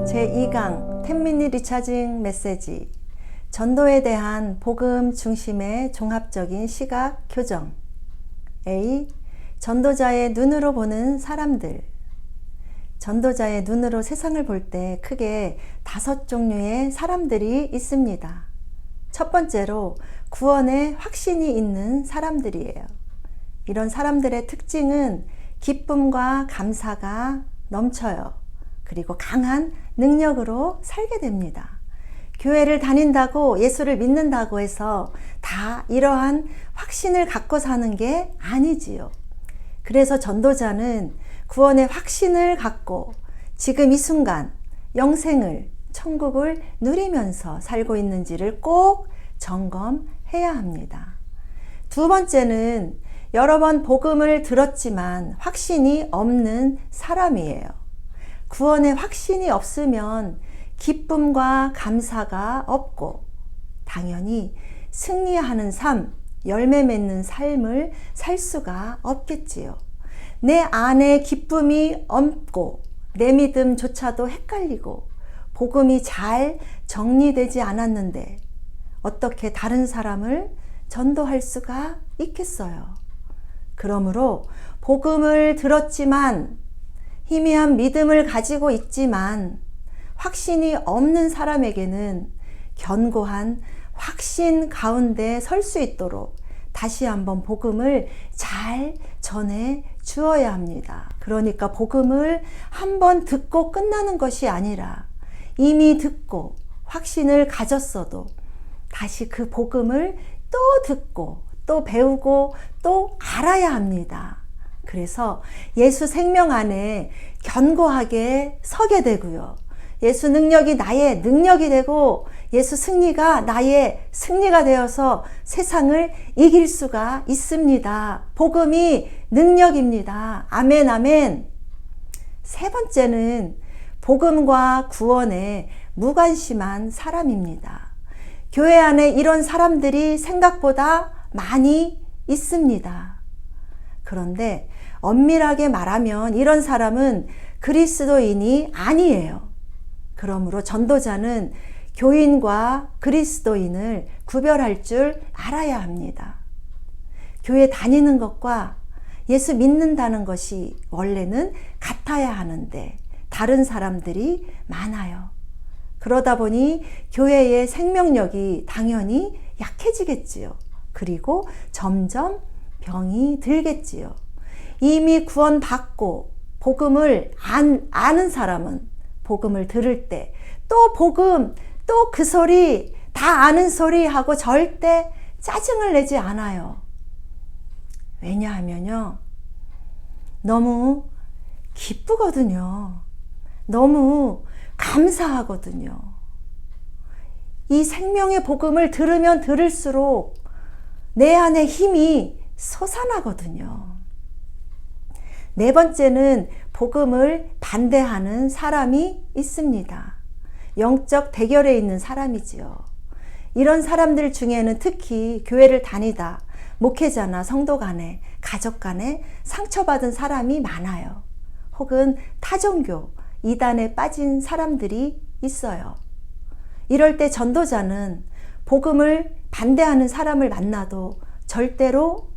제2강 10미닛 리차징 메시지, 전도에 대한 복음 중심의 종합적인 시각 교정. A. 전도자의 눈으로 보는 사람들. 전도자의 눈으로 세상을 볼 때 크게 5종류의 사람들이 있습니다. 첫 번째로 구원에 확신이 있는 사람들이에요. 이런 사람들의 특징은 기쁨과 감사가 넘쳐요. 그리고 강한 능력으로 살게 됩니다. 교회를 다닌다고, 예수를 믿는다고 해서 다 이러한 확신을 갖고 사는 게 아니지요. 그래서 전도자는 구원의 확신을 갖고 지금 이 순간 영생을, 천국을 누리면서 살고 있는지를 꼭 점검해야 합니다. 두 번째는 여러 번 복음을 들었지만 확신이 없는 사람이에요. 구원의 확신이 없으면 기쁨과 감사가 없고 당연히 승리하는 삶, 열매 맺는 삶을 살 수가 없겠지요. 내 안에 기쁨이 없고 내 믿음조차도 헷갈리고 복음이 잘 정리되지 않았는데 어떻게 다른 사람을 전도할 수가 있겠어요. 그러므로 복음을 들었지만 희미한 믿음을 가지고 있지만 확신이 없는 사람에게는 견고한 확신 가운데 설 수 있도록 다시 한번 복음을 잘 전해 주어야 합니다. 그러니까 복음을 한번 듣고 끝나는 것이 아니라 이미 듣고 확신을 가졌어도 다시 그 복음을 또 듣고 또 배우고 또 알아야 합니다. 그래서 예수 생명 안에 견고하게 서게 되고요. 예수 능력이 나의 능력이 되고 예수 승리가 나의 승리가 되어서 세상을 이길 수가 있습니다. 복음이 능력입니다. 아멘, 아멘. 세 번째는 복음과 구원에 무관심한 사람입니다. 교회 안에 이런 사람들이 생각보다 많이 있습니다. 그런데 엄밀하게 말하면 이런 사람은 그리스도인이 아니에요. 그러므로 전도자는 교인과 그리스도인을 구별할 줄 알아야 합니다. 교회 다니는 것과 예수 믿는다는 것이 원래는 같아야 하는데 다른 사람들이 많아요. 그러다 보니 교회의 생명력이 당연히 약해지겠지요. 그리고 점점 병이 들겠지요. 이미 구원받고 복음을 아는 사람은 복음을 들을 때 또 복음, 또 그 소리, 다 아는 소리 하고 절대 짜증을 내지 않아요. 왜냐하면요, 너무 기쁘거든요. 너무 감사하거든요. 이 생명의 복음을 들으면 들을수록 내 안에 힘이 솟아나거든요. 네 번째는 복음을 반대하는 사람이 있습니다. 영적 대결에 있는 사람이지요. 이런 사람들 중에는 특히 교회를 다니다 목회자나 성도 간에, 가족 간에 상처받은 사람이 많아요. 혹은 타종교, 이단에 빠진 사람들이 있어요. 이럴 때 전도자는 복음을 반대하는 사람을 만나도 절대로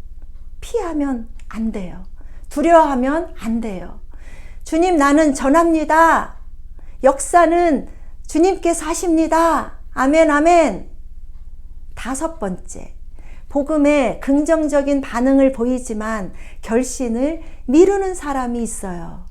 피하면 안 돼요. 두려워하면 안 돼요. 주님, 나는 전합니다. 역사는 주님께서 하십니다. 아멘, 아멘. 다섯 번째, 복음에 긍정적인 반응을 보이지만 결신을 미루는 사람이 있어요.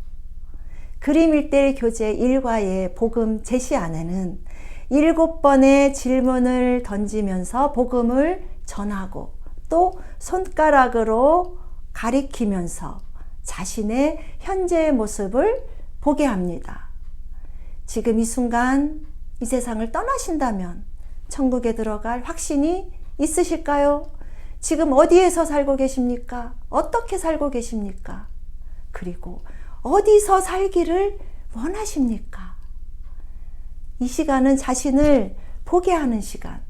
그림 1:1 교재 1과의 복음 제시 안에는 7번의 질문을 던지면서 복음을 전하고 또 손가락으로 가리키면서 자신의 현재의 모습을 보게 합니다. 지금 이 순간 이 세상을 떠나신다면 천국에 들어갈 확신이 있으실까요? 지금 어디에서 살고 계십니까? 어떻게 살고 계십니까? 그리고 어디서 살기를 원하십니까? 이 시간은 자신을 보게 하는 시간,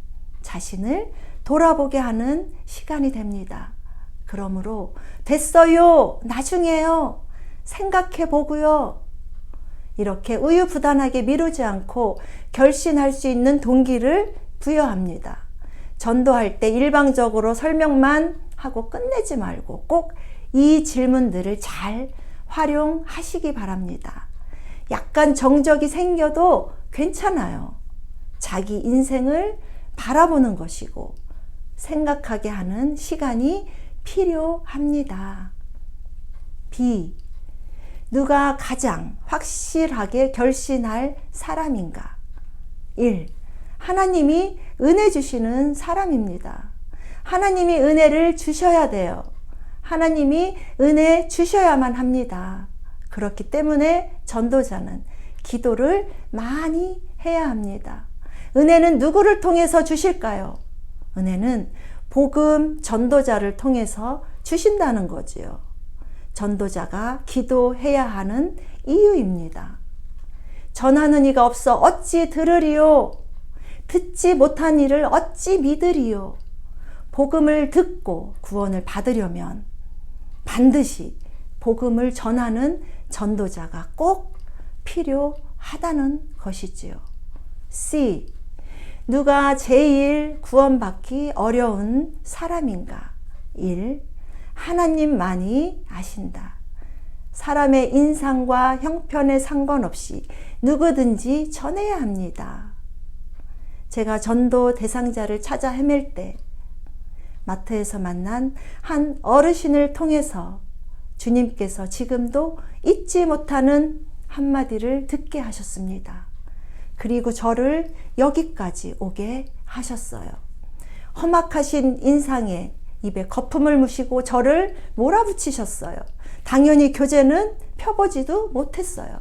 자신을 돌아보게 하는 시간이 됩니다. 그러므로 됐어요, 나중에요, 생각해 보고요. 이렇게 우유부단하게 미루지 않고 결신할 수 있는 동기를 부여합니다. 전도할 때 일방적으로 설명만 하고 끝내지 말고 꼭 이 질문들을 잘 활용하시기 바랍니다. 약간 정적이 생겨도 괜찮아요. 자기 인생을 바라보는 것이고 생각하게 하는 시간이 필요합니다. B. 누가 가장 확실하게 결신할 사람인가? 1. 하나님이 은혜 주시는 사람입니다. 하나님이 은혜를 주셔야 돼요. 하나님이 은혜 주셔야만 합니다. 그렇기 때문에 전도자는 기도를 많이 해야 합니다. 은혜는 누구를 통해서 주실까요? 은혜는 복음 전도자를 통해서 주신다는 거지요. 전도자가 기도해야 하는 이유입니다. 전하는 이가 없어 어찌 들으리요? 듣지 못한 이를 어찌 믿으리요? 복음을 듣고 구원을 받으려면 반드시 복음을 전하는 전도자가 꼭 필요하다는 것이지요. C. 누가 제일 구원받기 어려운 사람인가? 1. 하나님만이 아신다. 사람의 인상과 형편에 상관없이 누구든지 전해야 합니다. 제가 전도 대상자를 찾아 헤맬 때 마트에서 만난 한 어르신을 통해서 주님께서 지금도 잊지 못하는 한마디를 듣게 하셨습니다. 그리고 저를 여기까지 오게 하셨어요. 험악하신 인상에 입에 거품을 무시고 저를 몰아붙이셨어요. 당연히 교제는 펴보지도 못했어요.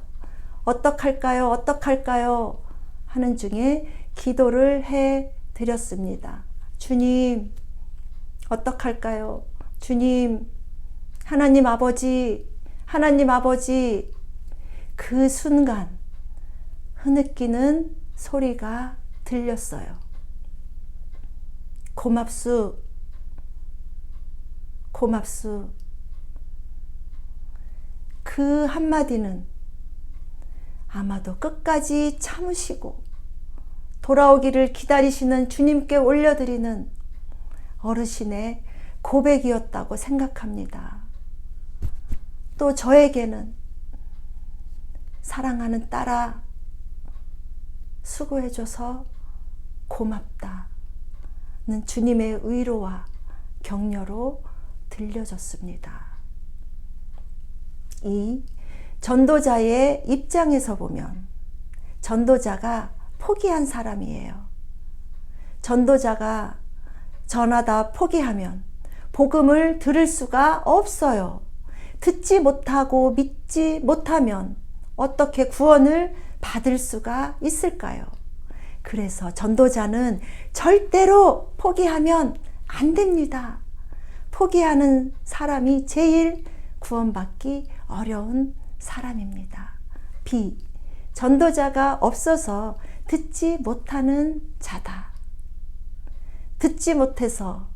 어떡할까요? 어떡할까요? 하는 중에 기도를 해 드렸습니다. 주님, 어떡할까요? 주님, 하나님 아버지, 하나님 아버지. 그 순간 흐느끼는 소리가 들렸어요. 고맙수, 고맙수. 그 한마디는 아마도 끝까지 참으시고 돌아오기를 기다리시는 주님께 올려드리는 어르신의 고백이었다고 생각합니다. 또 저에게는 사랑하는 딸아, 수고해줘서 고맙다는 주님의 위로와 격려로 들려졌습니다. 이 전도자의 입장에서 보면 전도자가 포기한 사람이에요. 전도자가 전하다 포기하면 복음을 들을 수가 없어요. 듣지 못하고 믿지 못하면 어떻게 구원을 받을 수가 있을까요? 그래서 전도자는 절대로 포기하면 안 됩니다. 포기하는 사람이 제일 구원받기 어려운 사람입니다. B. 전도자가 없어서 듣지 못하는 자다. 듣지 못해서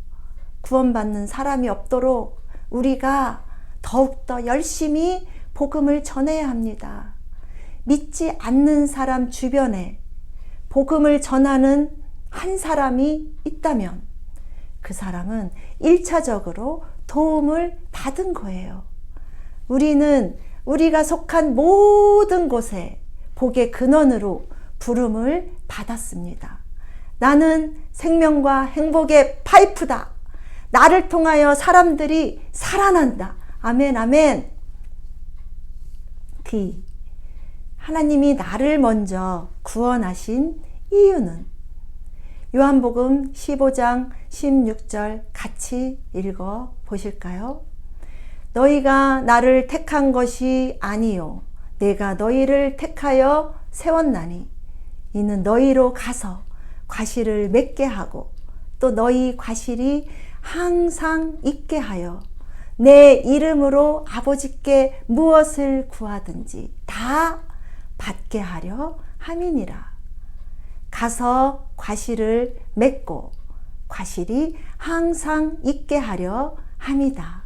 구원받는 사람이 없도록 우리가 더욱더 열심히 복음을 전해야 합니다. 믿지 않는 사람 주변에 복음을 전하는 한 사람이 있다면 그 사람은 1차적으로 도움을 받은 거예요. 우리는 우리가 속한 모든 곳에 복의 근원으로 부름을 받았습니다. 나는 생명과 행복의 파이프다. 나를 통하여 사람들이 살아난다. 아멘, 아멘. D. 하나님이 나를 먼저 구원하신 이유는? 요한복음 15장 16절 같이 읽어 보실까요? 너희가 나를 택한 것이 아니요 내가 너희를 택하여 세웠나니 이는 너희로 가서 과실을 맺게 하고 또 너희 과실이 항상 있게 하여 내 이름으로 아버지께 무엇을 구하든지 다 받게 하려 함이니라. 가서 과실을 맺고 과실이 항상 있게 하려 함이다.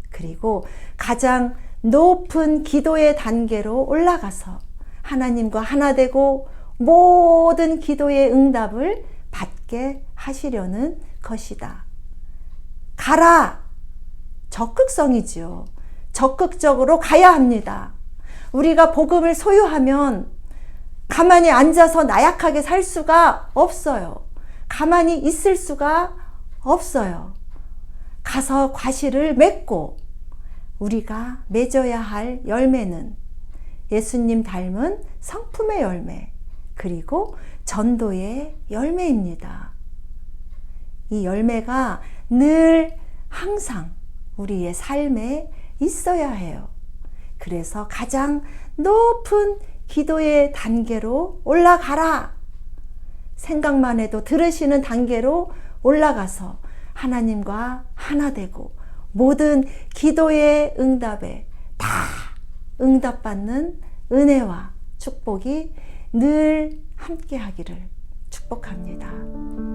그리고 가장 높은 기도의 단계로 올라가서 하나님과 하나 되고 모든 기도의 응답을 받게 하시려는 것이다. 가라! 적극성이지요. 적극적으로 가야 합니다. 우리가 복음을 소유하면 가만히 앉아서 나약하게 살 수가 없어요. 가만히 있을 수가 없어요. 가서 과실을 맺고 우리가 맺어야 할 열매는 예수님 닮은 성품의 열매, 그리고 전도의 열매입니다. 이 열매가 늘 항상 우리의 삶에 있어야 해요. 그래서 가장 높은 기도의 단계로 올라가라. 생각만 해도 들으시는 단계로 올라가서 하나님과 하나 되고 모든 기도의 응답에 다 응답받는 은혜와 축복이 늘 함께 하기를 축복합니다.